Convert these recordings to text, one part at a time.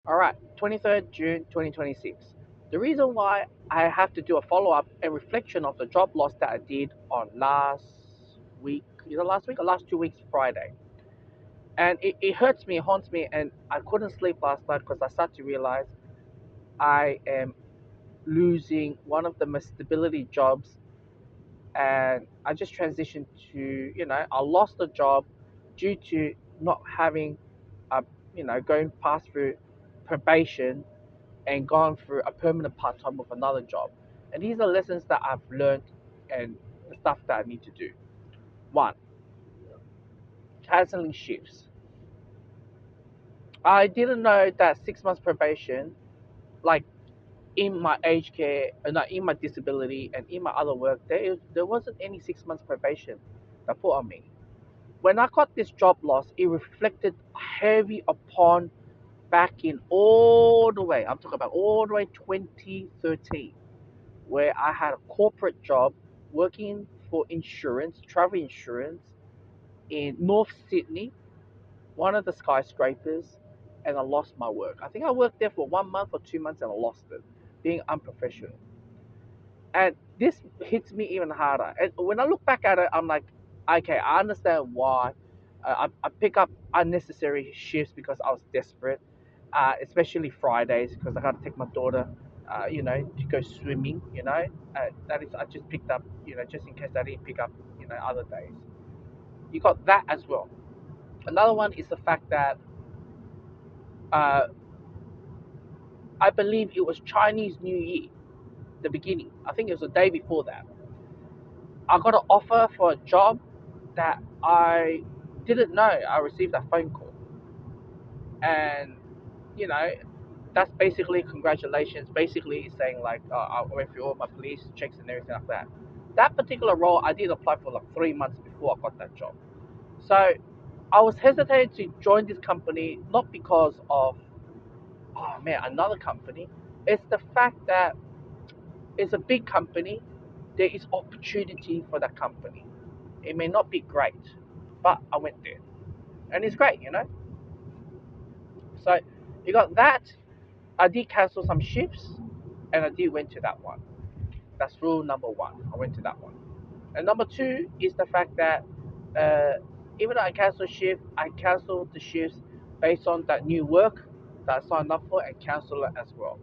All right, 23rd June 2026. The reason why I have to do a follow up and reflection of the job loss that I did on last week, either last week or last 2 weeks, Friday. And it hurts me, it haunts me, and I couldn't sleep last night because I started to realize I am losing one of the most stability jobs. And I just transitioned to, I lost the job due to not having, a, going past through probation and gone through a permanent part time with another job. And these are lessons that I've learned and the stuff that I need to do. One, canceling shifts. I didn't know that 6 months probation, like in my aged care, not in my disability and in my other work, there wasn't any 6 months probation that put on me. When I got this job loss, it reflected heavy upon back in all the way. I'm talking about all the way 2013 where I had a corporate job working for insurance, travel insurance in North Sydney, one of the skyscrapers, and I lost my work. I think I worked there for 1 month or 2 months and I lost it, being unprofessional. And this hits me even harder. And when I look back at it, I'm like, okay, I understand why. I pick up unnecessary shifts because I was desperate, especially Fridays because I got to take my daughter, to go swimming. That is, I just picked up, just in case I didn't pick up, other days. You got that as well. Another one is the fact that uh, I believe it was Chinese New Year, the beginning. I think it was the day before that. I got an offer for a job that I didn't know. I received a phone call, and you know, that's basically congratulations. Basically, it's saying like, I went through all my police checks and everything like that. That particular role, I did apply for like 3 months before I got that job. So I was hesitant to join this company not because of, oh man, another company. It's the fact that it's a big company. There is opportunity for that company. It may not be great, but I went there, and it's great. So you got that. I did cancel some shifts, and I did went to that one. That's rule number one. I went to that one. And number two is the fact that uh, even though I cancel shift, I cancel the shifts based on that new work that I signed up for and cancel it as well.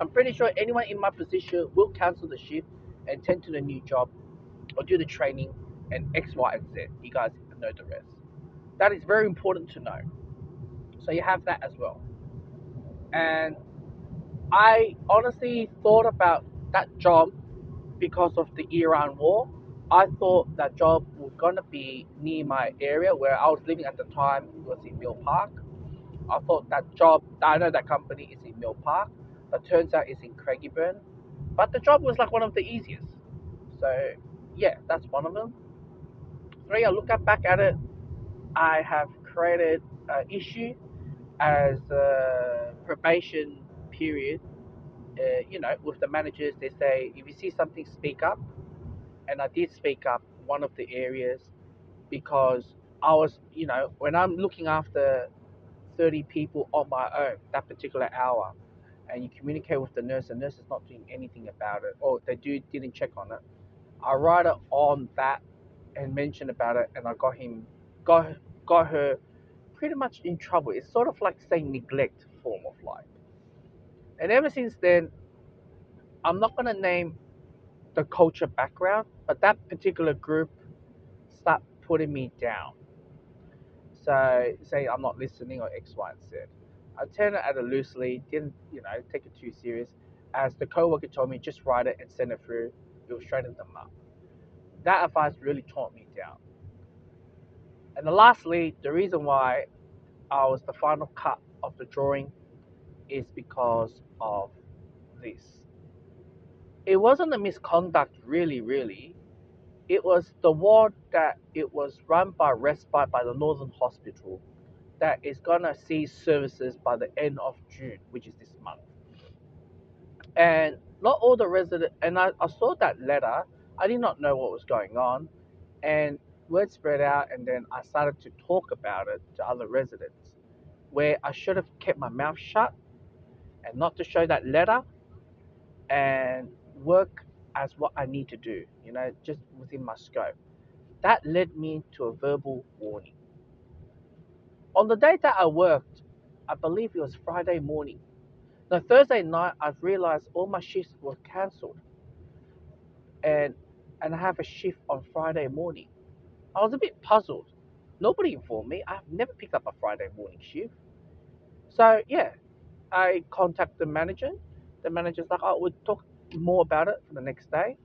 I'm pretty sure anyone in my position will cancel the shift and tend to the new job or do the training and X, Y, and Z. You guys know the rest. That is very important to know. So you have that as well. And I honestly thought about that job because of the Iran war. I thought that job was gonna be near my area where I was living at the time. It was in Mill Park. I thought that job. I know that company is in Mill Park, but turns out it's in Craigieburn. But the job was like one of the easiest. So yeah, that's one of them. Three. I look back at it. I have created an issue as a probation period. With the managers, they say if you see something, speak up. And I did speak up one of the areas because I was, when I'm looking after 30 people on my own that particular hour, and you communicate with the nurse is not doing anything about it, or they didn't check on it. I write it on that and mention about it, and I got got her pretty much in trouble. It's sort of like saying neglect form of life. And ever since then, I'm not gonna name the culture background, but that particular group start putting me down. So say I'm not listening or X, Y, and Z. I turn it at it loosely, didn't take it too serious. As the coworker told me, just write it and send it through. It will straighten them up. That advice really taught me down. And then lastly, the reason why I was the final cut of the drawing is because of this. It wasn't a misconduct, really, really. It was the ward that it was run by Respite by the Northern Hospital that is gonna cease services by the end of June, which is this month. And not all the residents, and I saw that letter. I did not know what was going on, and word spread out, and then I started to talk about it to other residents. where I should have kept my mouth shut and not to show that letter and work as what I need to do, just within my scope. That led me to a verbal warning. On the day that I worked, I believe it was Friday morning. No, Thursday night, I've realized all my shifts were cancelled, and I have a shift on Friday morning. I was a bit puzzled. Nobody informed me. I've never picked up a Friday morning shift. So yeah, I contact the manager. The manager's like, "Oh, we'll talk more about it for the next day."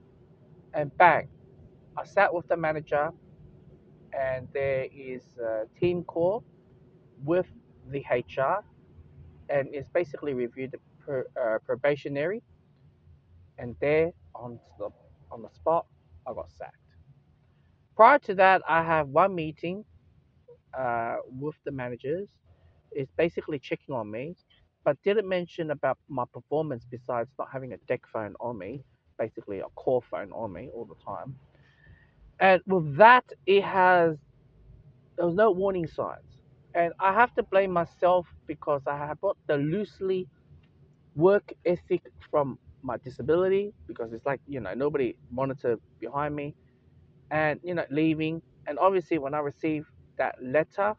And bang, I sat with the manager, and there is a team call with the HR, and it's basically reviewed the probationary, and there on the spot, I got sacked. Prior to that, I have one meeting with the managers. It's basically checking on me, but didn't mention about my performance besides not having a deck phone on me, basically a core phone on me all the time. And with that, there was no warning signs. And I have to blame myself because I have got the loosely work ethic from my disability because it's like, nobody monitored behind me and, leaving. And obviously, when I received that letter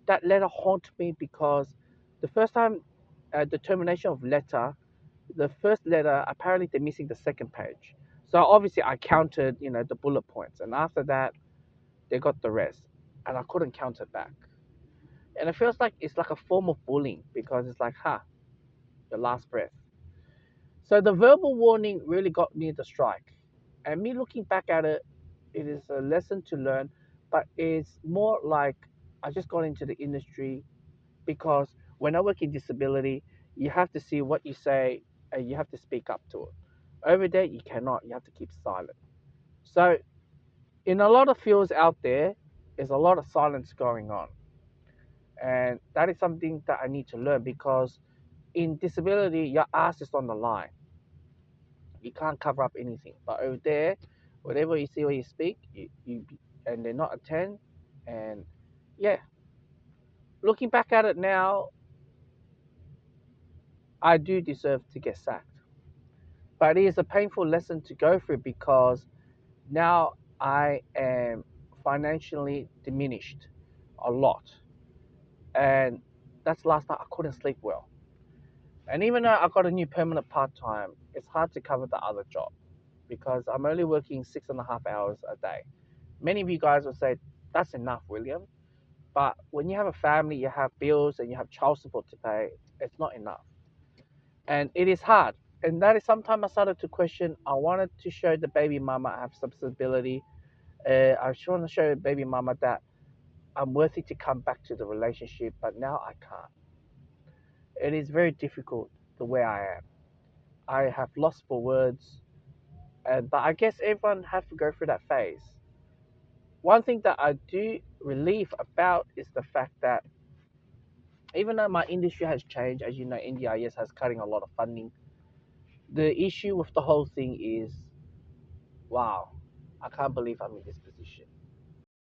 haunted me because the first time the termination of letter, the first letter, apparently they're missing the second page. So obviously, I counted, the bullet points. And after that, they got the rest. And I couldn't count it back. And it feels like it's like a form of bullying because it's like, your last breath. So the verbal warning really got me the strike. And me looking back at it, it is a lesson to learn, but it's more like I just got into the industry because when I work in disability, you have to see what you say and you have to speak up to it. Over there, you cannot, you have to keep silent. So, in a lot of fields out there, there's a lot of silence going on. And that is something that I need to learn because in disability, your ass is on the line. You can't cover up anything. But over there, whatever you see or you speak, and they're not attend. And yeah, looking back at it now, I do deserve to get sacked. But it is a painful lesson to go through because now I am financially diminished a lot. And that's last night I couldn't sleep well. And even though I got a new permanent part time, it's hard to cover the other job because I'm only working 6.5 hours a day. Many of you guys will say, that's enough, William. But when you have a family, you have bills and you have child support to pay, it's not enough. And it is hard. And that is sometimes I started to question. I wanted to show the baby mama I have some stability. I just want to show the baby mama that I'm worthy to come back to the relationship, but now I can't. It is very difficult the way I am. I have lost for words, but I guess everyone has to go through that phase. One thing that I do relieve about is the fact that even though my industry has changed, as you know, NDIS has cutting a lot of funding. The issue with the whole thing is, wow, I can't believe I'm in this position.